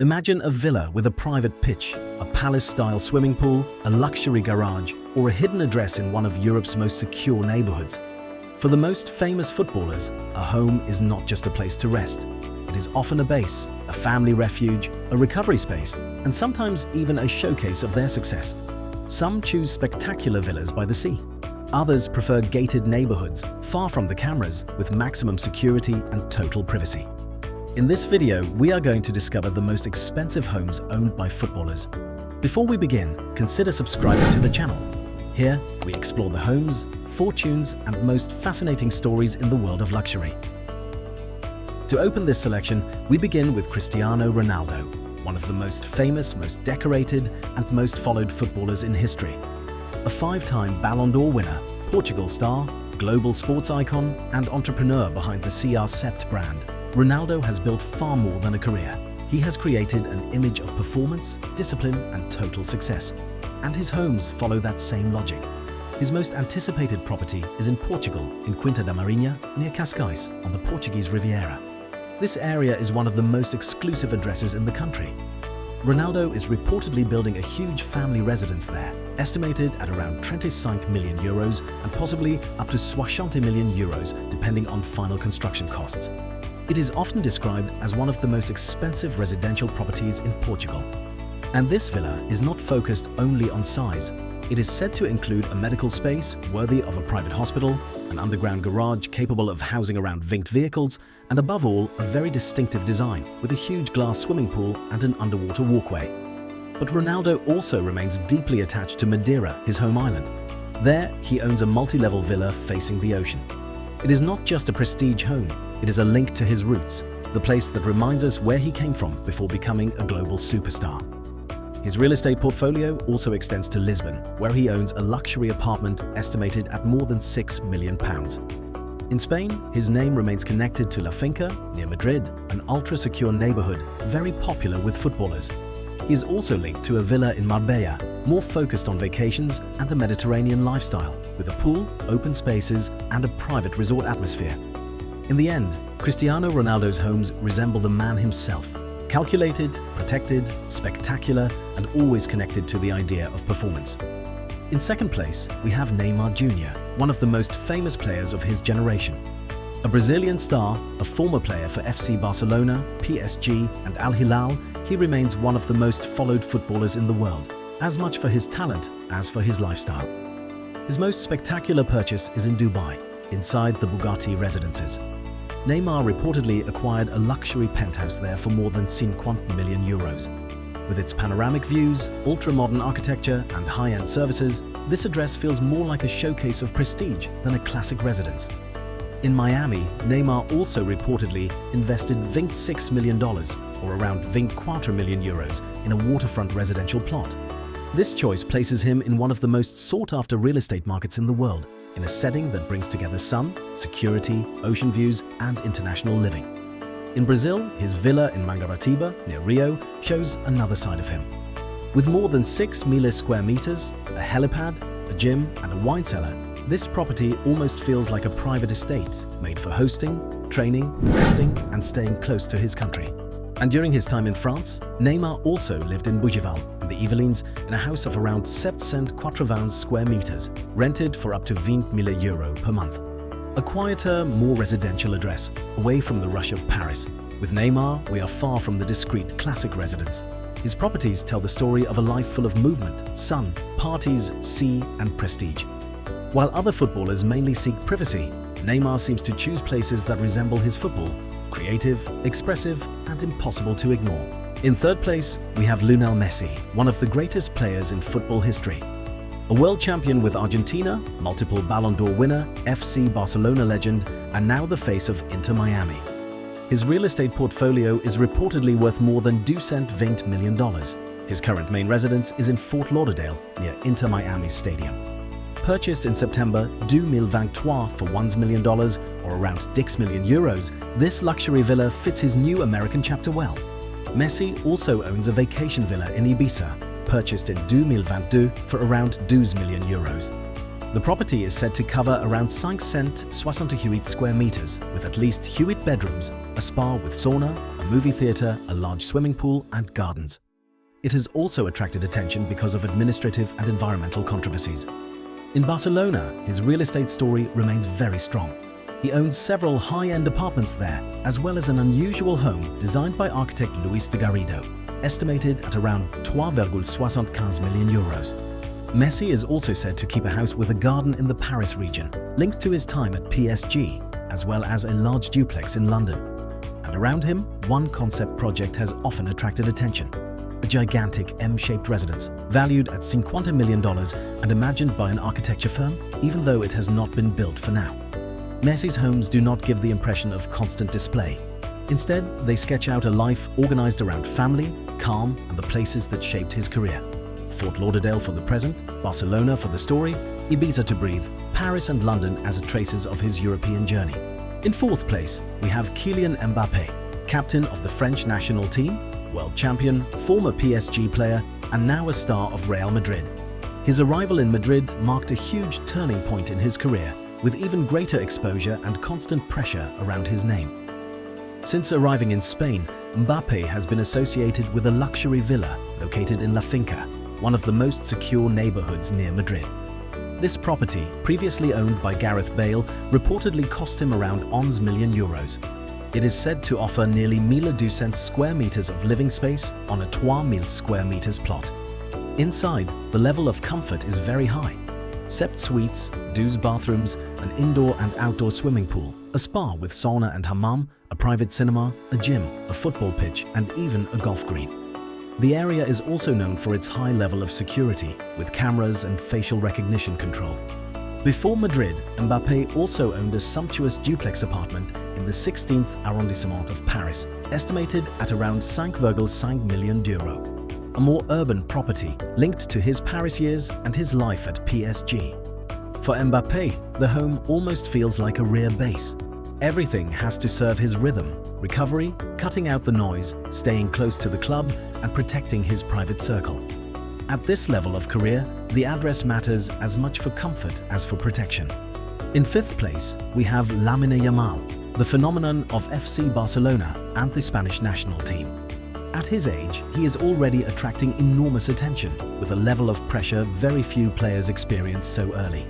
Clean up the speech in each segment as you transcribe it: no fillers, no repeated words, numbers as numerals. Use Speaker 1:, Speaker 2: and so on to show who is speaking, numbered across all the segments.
Speaker 1: Imagine a villa with a private pitch, a palace-style swimming pool, a luxury garage, or a hidden address in one of Europe's most secure neighborhoods. For the most famous footballers, a home is not just a place to rest. It is often a base, a family refuge, a recovery space, and sometimes even a showcase of their success. Some choose spectacular villas by the sea. Others prefer gated neighborhoods, far from the cameras, with maximum security and total privacy. In this video, we are going to discover the most expensive homes owned by footballers. Before we begin, consider subscribing to the channel. Here, we explore the homes, fortunes, and most fascinating stories in the world of luxury. To open this selection, we begin with Cristiano Ronaldo, one of the most famous, most decorated, and most followed footballers in history. A five-time Ballon d'Or winner, Portugal star, global sports icon, and entrepreneur behind the CR7 brand, Ronaldo has built far more than a career. He has created an image of performance, discipline, and total success. And his homes follow that same logic. His most anticipated property is in Portugal, in Quinta da Marinha, near Cascais, on the Portuguese Riviera. This area is one of the most exclusive addresses in the country. Ronaldo is reportedly building a huge family residence there, estimated at around 25 million euros and possibly up to 60 million euros, depending on final construction costs. It is often described as one of the most expensive residential properties in Portugal. And this villa is not focused only on size. It is said to include a medical space worthy of a private hospital, an underground garage capable of housing around winged vehicles, and above all, a very distinctive design with a huge glass swimming pool and an underwater walkway. But Ronaldo also remains deeply attached to Madeira, his home island. There, he owns a multi-level villa facing the ocean. It is not just a prestige home, it is a link to his roots, the place that reminds us where he came from before becoming a global superstar. His real estate portfolio also extends to Lisbon, where he owns a luxury apartment estimated at more than £6 million. In Spain, his name remains connected to La Finca, near Madrid, an ultra-secure neighborhood very popular with footballers. He is also linked to a villa in Marbella, more focused on vacations and a Mediterranean lifestyle, with a pool, open spaces, and a private resort atmosphere. In the end, Cristiano Ronaldo's homes resemble the man himself. Calculated, protected, spectacular, and always connected to the idea of performance. In second place, we have Neymar Jr, one of the most famous players of his generation. A Brazilian star, a former player for FC Barcelona, PSG, and Al Hilal, he remains one of the most followed footballers in the world, as much for his talent as for his lifestyle. His most spectacular purchase is in Dubai, inside the Bugatti residences. Neymar reportedly acquired a luxury penthouse there for more than 50 million euros. With its panoramic views, ultra-modern architecture, and high-end services, this address feels more like a showcase of prestige than a classic residence. In Miami, Neymar also reportedly invested $26 million, or around €24 million, in a waterfront residential plot. This choice places him in one of the most sought-after real estate markets in the world, in a setting that brings together sun, security, ocean views, and international living. In Brazil, his villa in Mangaratiba, near Rio, shows another side of him. With more than 6 million square meters, a helipad, a gym, and a wine cellar, this property almost feels like a private estate, made for hosting, training, resting, and staying close to his country. And during his time in France, Neymar also lived in Bougival, in the Yvelines, in a house of around 780 square meters, rented for up to 20 million euro per month. A quieter, more residential address, away from the rush of Paris. With Neymar, we are far from the discreet classic residence. His properties tell the story of a life full of movement, sun, parties, sea, and prestige. While other footballers mainly seek privacy, Neymar seems to choose places that resemble his football: creative, expressive, and impossible to ignore. In third place, we have Lionel Messi, one of the greatest players in football history. A world champion with Argentina, multiple Ballon d'Or winner, FC Barcelona legend, and now the face of Inter Miami. His real estate portfolio is reportedly worth more than $220 million. His current main residence is in Fort Lauderdale, near Inter Miami's stadium. Purchased in September 2023 for $1 million, or around €6 million, this luxury villa fits his new American chapter well. Messi also owns a vacation villa in Ibiza, purchased in 2022 for around €12 million. The property is said to cover around 568 square meters, with at least 8 bedrooms, a spa with sauna, a movie theater, a large swimming pool and gardens. It has also attracted attention because of administrative and environmental controversies. In Barcelona, his real estate story remains very strong. He owns several high-end apartments there, as well as an unusual home designed by architect Luis de Garrido, estimated at around 3,75 million euros. Messi is also said to keep a house with a garden in the Paris region, linked to his time at PSG, as well as a large duplex in London. And around him, one concept project has often attracted attention: a gigantic M-shaped residence, valued at $50 million and imagined by an architecture firm, even though it has not been built for now. Messi's homes do not give the impression of constant display. Instead, they sketch out a life organized around family, calm, and the places that shaped his career. Fort Lauderdale for the present, Barcelona for the story, Ibiza to breathe, Paris and London as traces of his European journey. In fourth place, we have Kylian Mbappé, captain of the French national team, world champion, former PSG player, and now a star of Real Madrid. His arrival in Madrid marked a huge turning point in his career, with even greater exposure and constant pressure around his name. Since arriving in Spain, Mbappé has been associated with a luxury villa located in La Finca, one of the most secure neighborhoods near Madrid. This property, previously owned by Gareth Bale, reportedly cost him around 11 million euros. It is said to offer nearly 1,200 square meters of living space on a 3,000 square meters plot. Inside, the level of comfort is very high. Sept suites, 12 bathrooms, an indoor and outdoor swimming pool, a spa with sauna and hammam, a private cinema, a gym, a football pitch, and even a golf green. The area is also known for its high level of security, with cameras and facial recognition control. Before Madrid, Mbappé also owned a sumptuous duplex apartment in the 16th arrondissement of Paris, estimated at around 5,5 million euro. A more urban property linked to his Paris years and his life at PSG. For Mbappé, the home almost feels like a rear base. Everything has to serve his rhythm, recovery, cutting out the noise, staying close to the club, and protecting his private circle. At this level of career, the address matters as much for comfort as for protection. In fifth place, we have Lamine Yamal, the phenomenon of FC Barcelona and the Spanish national team. At his age, he is already attracting enormous attention, with a level of pressure very few players experience so early.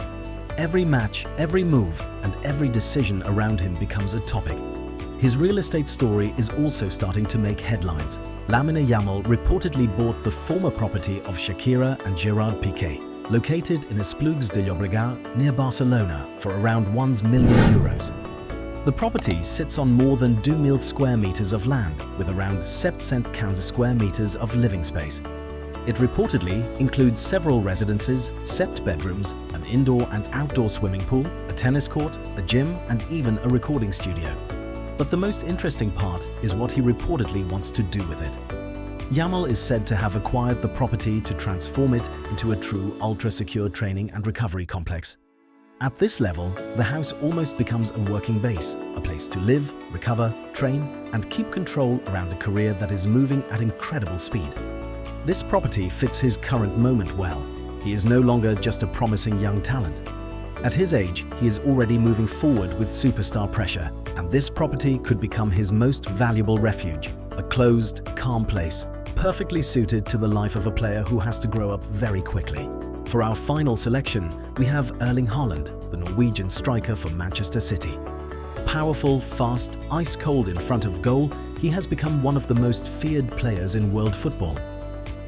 Speaker 1: Every match, every move, and every decision around him becomes a topic. His real estate story is also starting to make headlines. Lamine Yamal reportedly bought the former property of Shakira and Gerard Piqué, located in Esplugues de Llobregat near Barcelona, for around 1 million euros. The property sits on more than 2,000 square meters of land, with around 715 square meters of living space. It reportedly includes several residences, 7 bedrooms, an indoor and outdoor swimming pool, a tennis court, a gym, and even a recording studio. But the most interesting part is what he reportedly wants to do with it. Yamal is said to have acquired the property to transform it into a true ultra-secure training and recovery complex. At this level, the house almost becomes a working base, a place to live, recover, train, and keep control around a career that is moving at incredible speed. This property fits his current moment well. He is no longer just a promising young talent. At his age, he is already moving forward with superstar pressure, and this property could become his most valuable refuge, a closed, calm place, perfectly suited to the life of a player who has to grow up very quickly. For our final selection, we have Erling Haaland, the Norwegian striker for Manchester City. Powerful, fast, ice-cold in front of goal, he has become one of the most feared players in world football.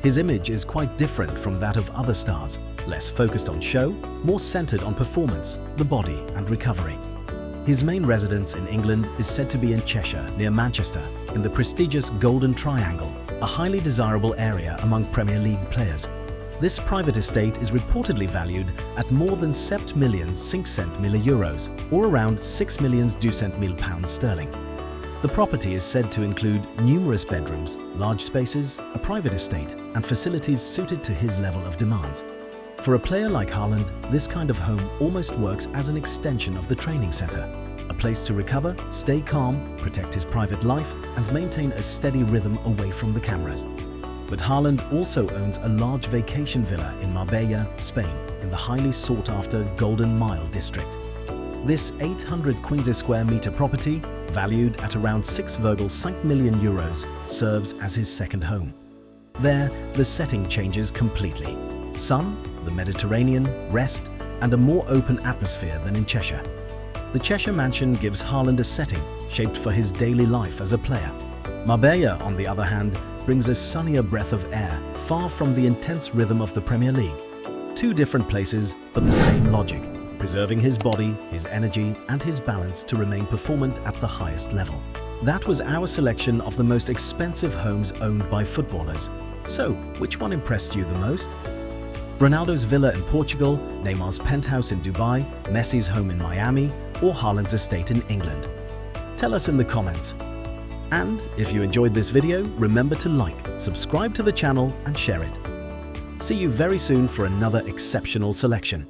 Speaker 1: His image is quite different from that of other stars, less focused on show, more centered on performance, the body and recovery. His main residence in England is said to be in Cheshire, near Manchester, in the prestigious Golden Triangle, a highly desirable area among Premier League players. This private estate is reportedly valued at more than 7,500,000 euros, or around 6,200,000 pounds sterling. The property is said to include numerous bedrooms, large spaces, a private estate, and facilities suited to his level of demands. For a player like Haaland, this kind of home almost works as an extension of the training center, a place to recover, stay calm, protect his private life, and maintain a steady rhythm away from the cameras. But Haaland also owns a large vacation villa in Marbella, Spain, in the highly sought-after Golden Mile district. This 800 square meter property, valued at around 6.5 million euros, serves as his second home. There, the setting changes completely. Sun, the Mediterranean, rest, and a more open atmosphere than in Cheshire. The Cheshire mansion gives Haaland a setting shaped for his daily life as a player. Marbella, on the other hand, brings a sunnier breath of air, far from the intense rhythm of the Premier League. Two different places, but the same logic, preserving his body, his energy, and his balance to remain performant at the highest level. That was our selection of the most expensive homes owned by footballers. So, which one impressed you the most? Ronaldo's villa in Portugal, Neymar's penthouse in Dubai, Messi's home in Miami, or Haaland's estate in England? Tell us in the comments. And if you enjoyed this video, remember to like, subscribe to the channel and share it. See you very soon for another exceptional selection.